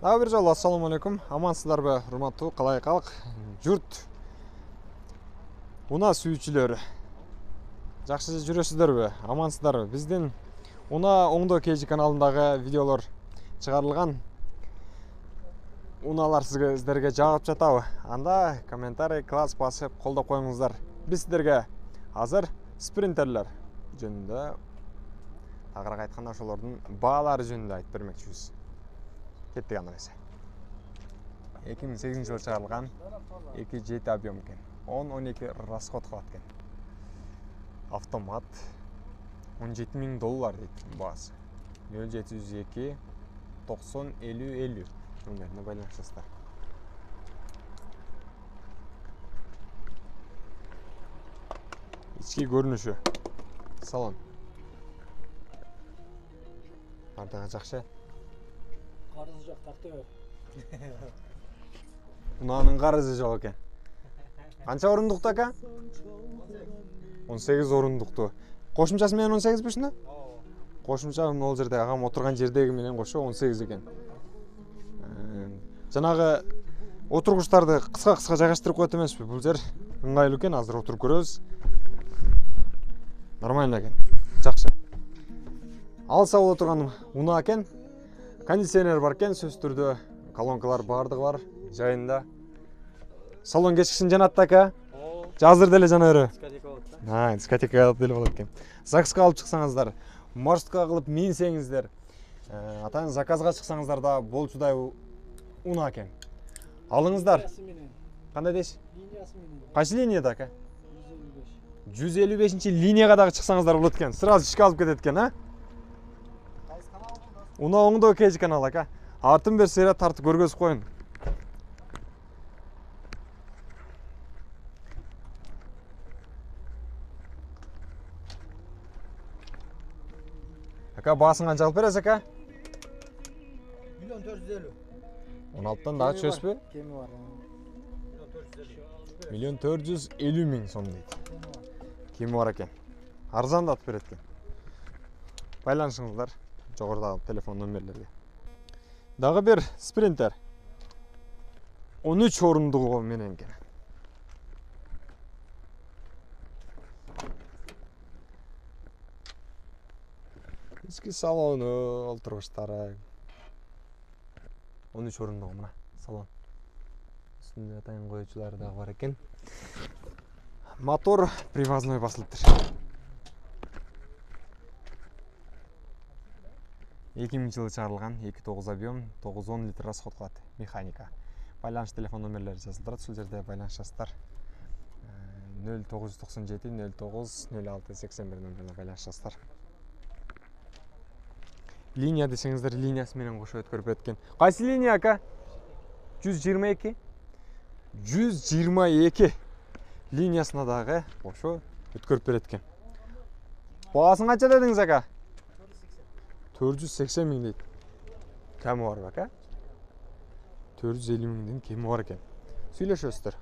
Bir жолу ассаламу алейкум. Амансыздарбы, урматтуу калай калк журт. Уна сүйүүчүлөр. Жакшы жүрөсүздөрбү? Амансыздарбы? Биздин Уна оңдоо KG каналындагы видеолор чыгарылган. Уналар сиздерге жагып жатабы? Анда комментарий, класс басып колдоп коюңуздар. Биз сиздерге азыр спринтерлер жөнүндө, тагыраак айтканда ошолордун баалары жөнүндө айтып бермекчибиз. Кеттик анда эмесе. 2008 жылы чыгарылган 2.7 объем экен. 10-12 расход кылат экен. Автомат $17.000 дейт баасы. 0702 90 50 50 номерине байланышасыздар. Ички көрүнүшү. Салон. Бардыгы жакшы. Карызы жок тартып. Унанын карызы жок экен. Канча орундукту ака? 18 орундукту. Кошумчасы менен 18 бешинде? Кошумча могул жерде агам отурган жердеги менен кошо 18 экен. Жанагы отургучтарды кыска жайгаштырып коет эмеспи? Бул жер ыңгайлуу экен, азыр отуруп көрөбүз. Нормально экен. Жакшы. Алса боло турган унаа экен. Кондиционер бар экен, сөзсүз түрдө. Колонкалар бардыгы бар, жайында. Салон кечкишин жанат ака. Азыр деле жана бере. Дискотека болот. Дискотека деле болот экен. ЗАГСка алып чыксаңыздар, маршрутка кылып минсеңиздер, атайын заказга чыксаңыздар да болчудай унаа экен. Алыңыздар. Кандай дейсиз? Линиясы менен. Кайсы линияда ака? 155. 155 линияга дагы чыксаңыздар болот экен. Сразу ишке алып кетет экен, а? Уна оңдоо KG канал ака. Артын бер серия тартып көргөзүп коюн. Ака баасын канча алып бересиз ака? 1.450. 16тан дагы чөспү? Кеми бар. 1.450.000 сом дейт. Кеми бар экен. Арзандатып берет экен. Байланышыңыздар жогорудагы телефон номерлерге. Дагы бир спринтер. 13 орундугу менен экен. Ички салону, олтургучтары. 13 орундугу мына салон. Үстүндө атайын коюучулары дагы бар экен. Мотор привозной басылыптыр. 2000 жылы чыгарылган 2.9 объем, 910 литр расход кылат, механика. Байланыш телефон номерлери жазылып турат, ушул жерде байланышасыздар. 0997 09 06 81 номерине байланышасыздар. Линия десеңиздер, линиясы менен кошо өткөрүп берет экен. Кайсы линия ака? 122. 122 линиясына дагы кошо өткөрүп берет экен. Баасын канча дедиңиз ака? 480 миң дейт. Кеми бар ака? 450 миңден кеми бар экен. Сүйлөшөсүздөр.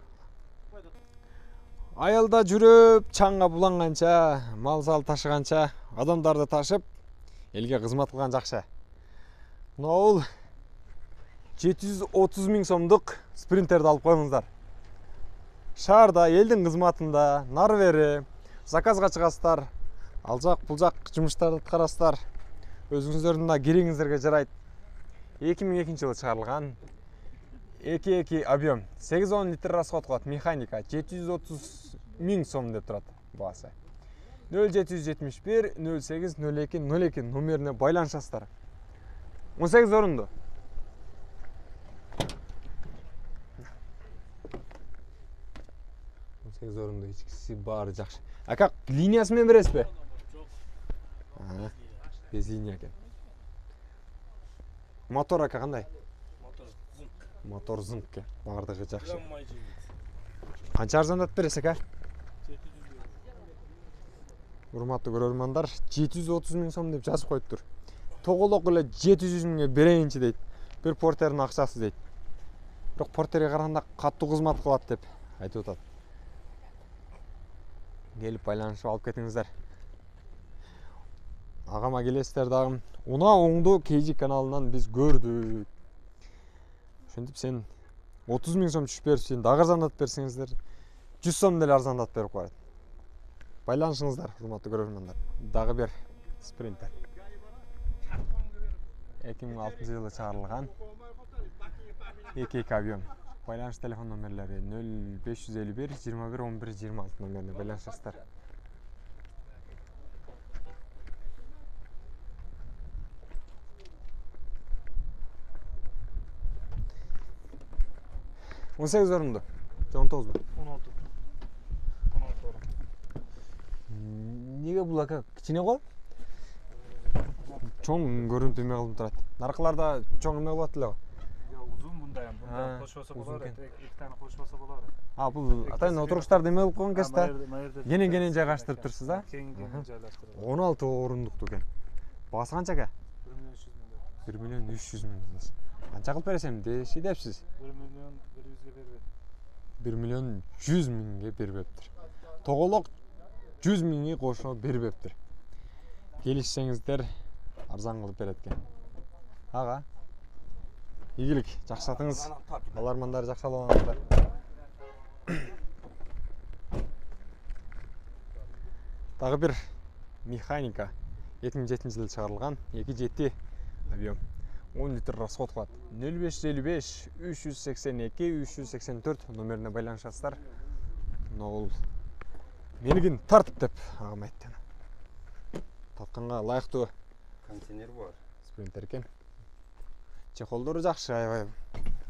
Айылда жүрүп, чаңга буланганча, мал сал ташыганча, адамдарды ташып, элге кызмат кылган жакшы. Мына 730 миң сомдук спринтерди алып коюңуздар. Шаарда, элдин кызматында, нары бери, заказга чыгасыздар, алжак булжак жумуштарды аткарасыздар. Өзүңүздөрдүн да кириңиздерге жарайт. 2002 жылы чыгарылган 2.2 объем, 8-10 литр расход кылат, механика, 730 миң сом деп турат баасы. 0771 08 02 02 номерине байланышасыздар. 18 орунду. Орунду ичкиси баары жакшы. Ака, линиясы менен бересизби? Жок. Без линия экен. Мотор ака кандай? Мотор зыңк. Бардыгы жакшы. Канча арзандатып бересиз ака? 700. Урматтуу көрөрмандар, 730 миң сом деп жазып коюптур. Тоголок эле 700 миңге берейинчи дейт. Бир портердин акчасы дейт. Бирок портерге караганда каттуу кызмат кылат деп айтып атат. Келип байланышып алып кетиңиздер. Агама келесиздер дагы. Уна оңдоо KG каналынан биз көрдүк. Ошентип сен 30 000 сом түшүп берип сен дагы арзандатып берсеңиздер 100 сом деле арзандатып берип коет. Байланышыңыздар, урматтуу көрөрмандар. Дагы бир спринтер. 2006-жылы чыгарылган 2 объем. Байланыш телефон номерлери 0551 21 11 26 номерине байланышасыздар. Он 18 орунду. 19 mu? 16. 16 орун. Неге бул ака кичине го? Чоң көрүнүп эме кылып турат. Наркыларда чоң эме болот эле го. Узун мындайым. Бунда кошпосо болор. Эки тane кошпосо болор. Бул атайын отургучтарды эме кылып койгон кез да. Кенен жайгаштырып турсуз да? Кенен жайлаштырып. 16 орундукту экен. Баасы канча ака? 1 1 миллион 300 миң. 1 300 миң. Канча кылып бересем депсиз? 1 миллион 100ге бербейт. 1 миллион 100 миңге бербептир. Тоголок 100 миңи кошо бербептир. Келишсеңиздер арзан кылып берет экен. Ага. Ийгилик, жакшы сатыңыз. Балармандар жакшы алыңыздар. Дагы бир механика 2007-жылы чыгарылган 2.7 объем 10 литр расход кылат. 0555 382 384 номерине байланышасыздар. Бул менигин тартып деп агам айтты. Татканга ылайыктуу Контейнер бар. спринтер экен. Чехолдору жакшы, аябай.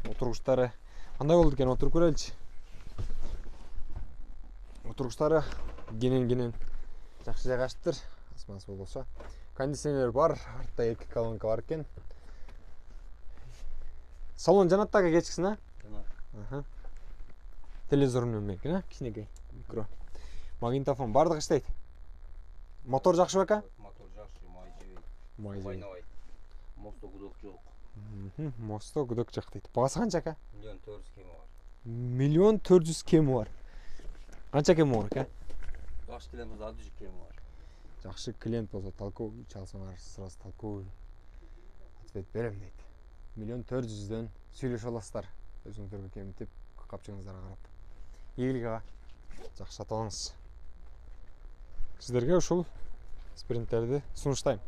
Отургучтары кандай болду экен, отуруп көрөлүчү. Отургучтары кенен жакшы жайгаштыр. Асмансы болсо. Кондиционер бар, артта 2 колонка бар экен. Салон жанат дагы кечкисин, а? Жана. Телевизорун эме экен, а? Кичинекей. Микро. Магнитофон бардыгы иштейт. Мотор жакшы бека? Мотор жакшы, май жебейт. Май жебейт. Ойнобойт. Мосто гудок жок. Мосто гудок жок дейт. Баасы канча ака? 1 400 кеми бар. 1 400 кеми бар. Канча кеми бар ака? Жакшы клиент болсо 100 кеми бар. Жакшы клиент болсо толковый чалсаңар, сразу толковый ответ берем дейт. 1 400-дөн сүйлөшө аласыздар. Өзүңүздөргө кемитип, капчыгыңыздарга карап. Ийгилик ага. Жакшы сатып алыңыз. Сиздерге ушул спринтерди сунуштайм.